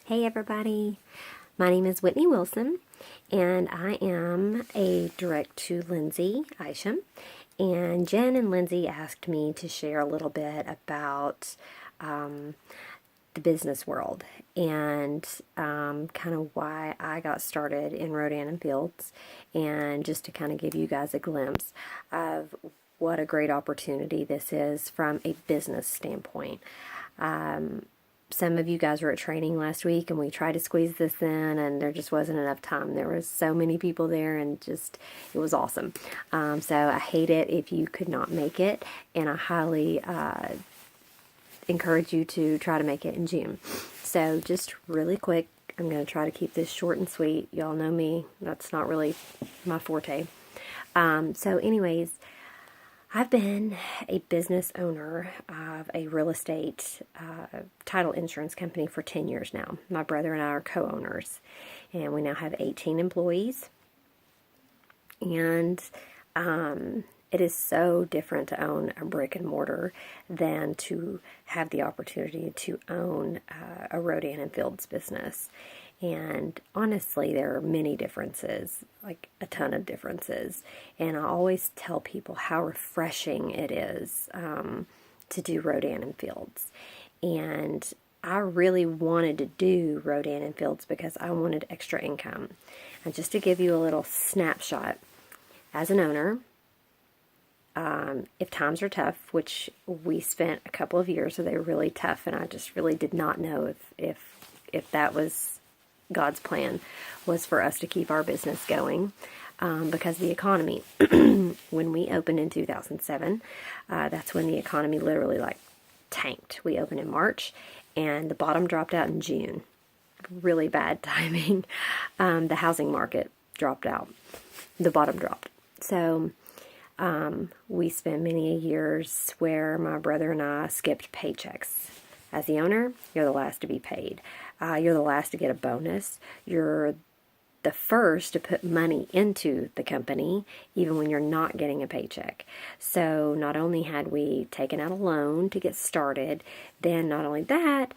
Hey everybody, my name is Whitney Wilson and I am a direct to Lindsay Isham, and Jen and Lindsay asked me to share a little bit about the business world and kind of why I got started in Rodan and Fields, and just to kind of give you guys a glimpse of what a great opportunity this is from a business standpoint. Some of you guys were at training last week and we tried to squeeze this in and there just wasn't enough time. There was so many people there and just, it was awesome. So I hate it if you could not make it, and I highly encourage you to try to make it in June. So just really quick, I'm going to try to keep this short and sweet. Y'all know me, that's not really my forte. So anyways, I've been a business owner of a real estate title insurance company for 10 years now. My brother and I are co-owners, and we now have 18 employees. And it is so different to own a brick and mortar than to have the opportunity to own a Rodan and Fields business. And honestly, there are many differences, like a ton of differences. And I always tell people how refreshing it is to do Rodan and Fields. And I really wanted to do Rodan and Fields because I wanted extra income. And just to give you a little snapshot, as an owner, if times are tough, which we spent a couple of years, so they were really tough, and I just really did not know if that was God's plan, was for us to keep our business going, because the economy, when we opened in 2007, that's when the economy literally tanked. We opened in March and the bottom dropped out in June. Really bad timing. The housing market dropped out. The bottom dropped. So we spent many years where my brother and I skipped paychecks. As the owner, you're the last to be paid. You're the last to get a bonus. You're the first to put money into the company, even when you're not getting a paycheck. So not only had we taken out a loan to get started, then not only that,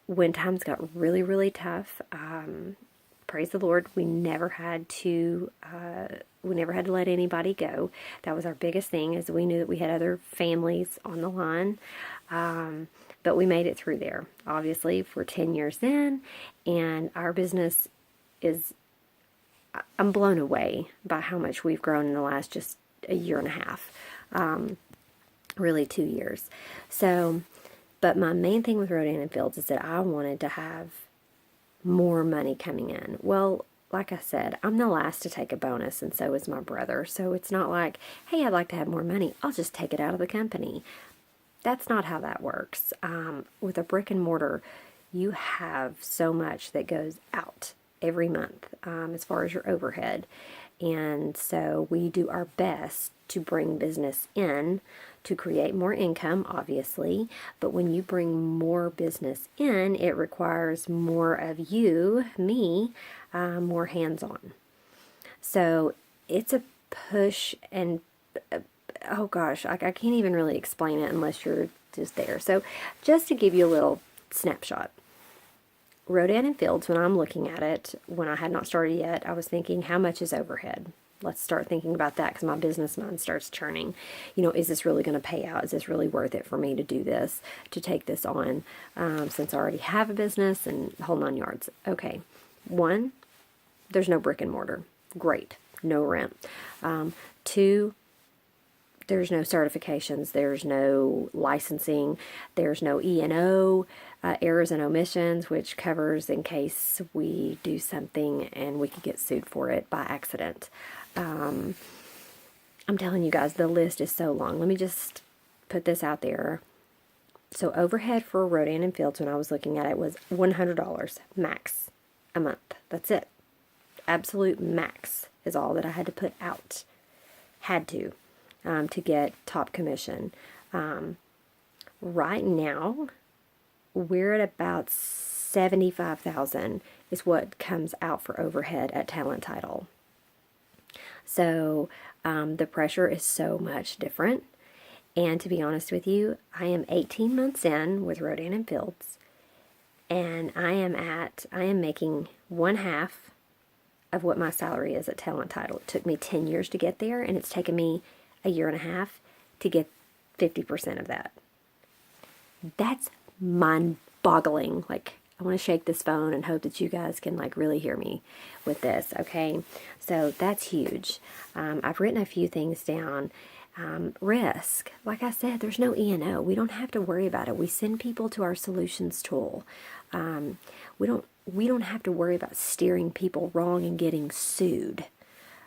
when times got really, really tough, praise the Lord, we never had to let anybody go. That was our biggest thing, is we knew that we had other families on the line. But we made it through there. Obviously, we're 10 years in, and our business is, I'm blown away by how much we've grown in the last just a year and a half. Really 2 years. So, but my main thing with Rodan and Fields is that I wanted to have more money coming in. Well, like I said, I'm the last to take a bonus, and so is my brother. So it's not like, hey, I'd like to have more money, I'll just take it out of the company. That's not how that works. With a brick and mortar, you have so much that goes out every month as far as your overhead. And so we do our best to bring business in to create more income, obviously. But when you bring more business in, it requires more of you, me, more hands-on. So it's a push and oh gosh, I can't even really explain it unless you're just there. So just to give you a little snapshot, Rodan and Fields, when I'm looking at it, when I had not started yet, I was thinking, how much is overhead? Let's start thinking about that, because my business mind starts churning. You know, is this really going to pay out? Is this really worth it for me to do this, to take this on, since I already have a business and the whole 9 yards? Okay, one, there's no brick and mortar. Great, no rent. Two, there's no certifications, there's no licensing, there's no E&O, errors and omissions, which covers in case we do something and we could get sued for it by accident. I'm telling you guys, the list is so long. Let me just put this out there. So overhead for Rodan and Fields, when I was looking at it, was $100 max a month. That's it. Absolute max is all that I had to put out. Had to get top commission. Right now, we're at about $75,000 is what comes out for overhead at Talent Title. So the pressure is so much different. And to be honest with you, I am 18 months in with Rodan and Fields, and I am making one half of what my salary is at Talent Title. It took me 10 years to get there, and it's taken me a year and a half to get 50% of that. That's mind-boggling. Like, I want to shake this phone and hope that you guys can like really hear me with this, okay? So that's huge. I've written a few things down. Risk. Like I said, there's no E&O. We don't have to worry about it. We send people to our solutions tool. We don't have to worry about steering people wrong and getting sued.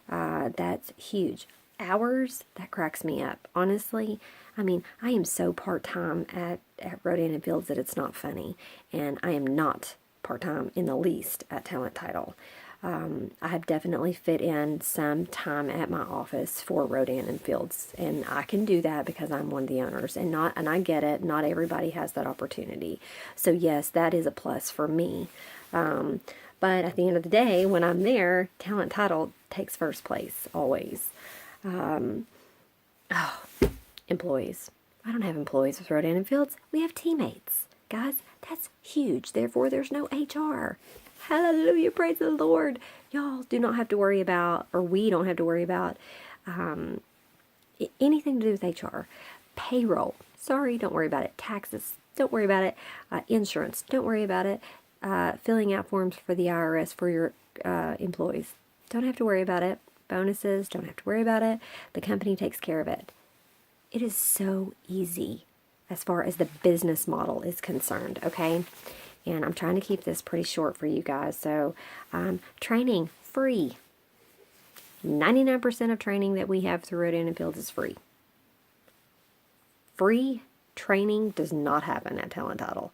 That's huge. Hours, that cracks me up. Honestly, I mean, I am so part-time at Rodan and Fields that it's not funny. And I am not part-time in the least at Talent Title. I have definitely fit in some time at my office for Rodan and Fields, and I can do that because I'm one of the owners, and I get it. Not everybody has that opportunity. So yes, that is a plus for me. But at the end of the day, when I'm there, Talent Title takes first place always. Employees. I don't have employees with Rodan and Fields. We have teammates. Guys, that's huge. Therefore, there's no HR. Hallelujah, praise the Lord. Y'all do not have to worry about, or we don't have to worry about, anything to do with HR. Payroll. Sorry, don't worry about it. Taxes. Don't worry about it. Insurance. Don't worry about it. Filling out forms for the IRS for your employees. Don't have to worry about it. Bonuses. Don't have to worry about it. The company takes care of it. It is so easy as far as the business model is concerned, okay? And I'm trying to keep this pretty short for you guys. So, training, free. 99% of training that we have through Rodan and Fields is free. Free training does not happen at Talent Title.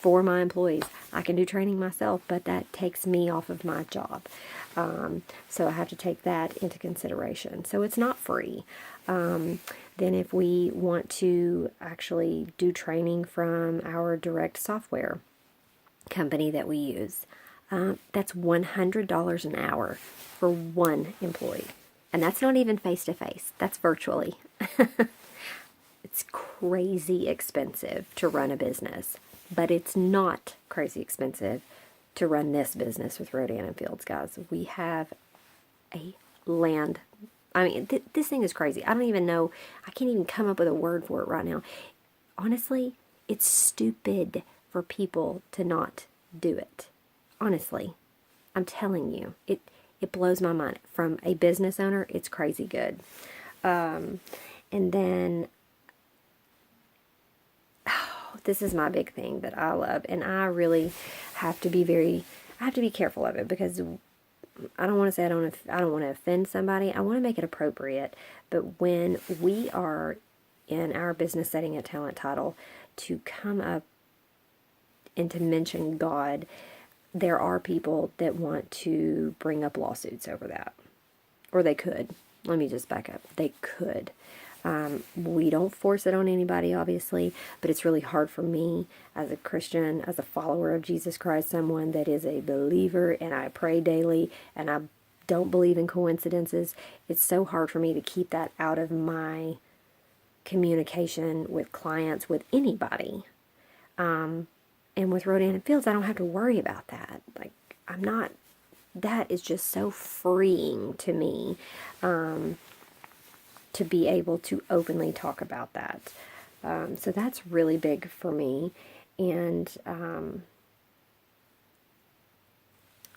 For my employees, I can do training myself, but that takes me off of my job. So I have to take that into consideration. So it's not free. Then if we want to actually do training from our direct software company that we use, that's $100 an hour for one employee. And that's not even face-to-face. That's virtually. It's crazy expensive to run a business, but it's not crazy expensive to run this business with Rodan and Fields, guys. We have a land. I mean, this thing is crazy. I don't even know. I can't even come up with a word for it right now. Honestly, it's stupid for people to not do it. Honestly, I'm telling you, it blows my mind. From a business owner, it's crazy good. And then, this is my big thing that I love, and I really have to be careful of it, because I don't want to say I don't want to offend somebody. I want to make it appropriate. But when we are in our business setting at Talent Title to come up and to mention God, there are people that want to bring up lawsuits over that. Or they could. Let me just back up. They could. We don't force it on anybody, obviously, but it's really hard for me as a Christian, as a follower of Jesus Christ, someone that is a believer, and I pray daily, and I don't believe in coincidences. It's so hard for me to keep that out of my communication with clients, with anybody. And with Rodan and Fields, I don't have to worry about that. Like, that is just so freeing to me. To be able to openly talk about that. So that's really big for me. And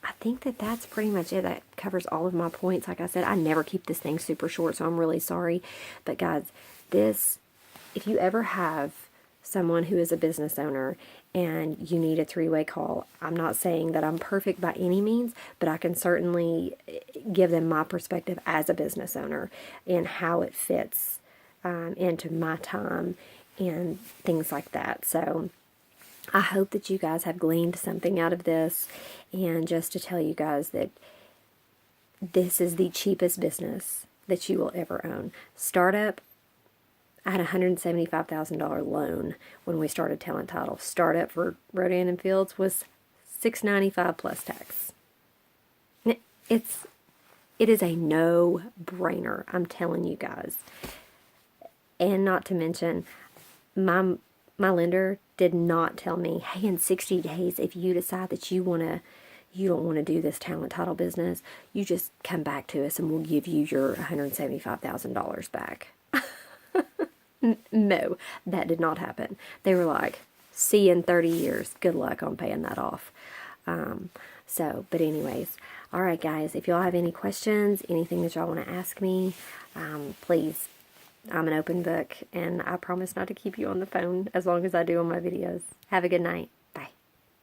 I think that's pretty much it. That covers all of my points. Like I said, I never keep this thing super short, so I'm really sorry. But guys, if you ever have someone who is a business owner and you need a three-way call, I'm not saying that I'm perfect by any means, but I can certainly give them my perspective as a business owner and how it fits into my time and things like that. So I hope that you guys have gleaned something out of this, and just to tell you guys that this is the cheapest business that you will ever own. Startup, I had a $175,000 loan when we started Talent Title. Startup for Rodan and Fields was $695 plus tax. It is a no-brainer, I'm telling you guys. And not to mention, my lender did not tell me, hey, in 60 days, if you decide that you don't want to do this talent title business, you just come back to us and we'll give you your $175,000 back. No, that did not happen. They were like, see you in 30 years. Good luck on paying that off. But anyways, all right, guys, if y'all have any questions, anything that y'all want to ask me, please, I'm an open book, and I promise not to keep you on the phone as long as I do on my videos. Have a good night.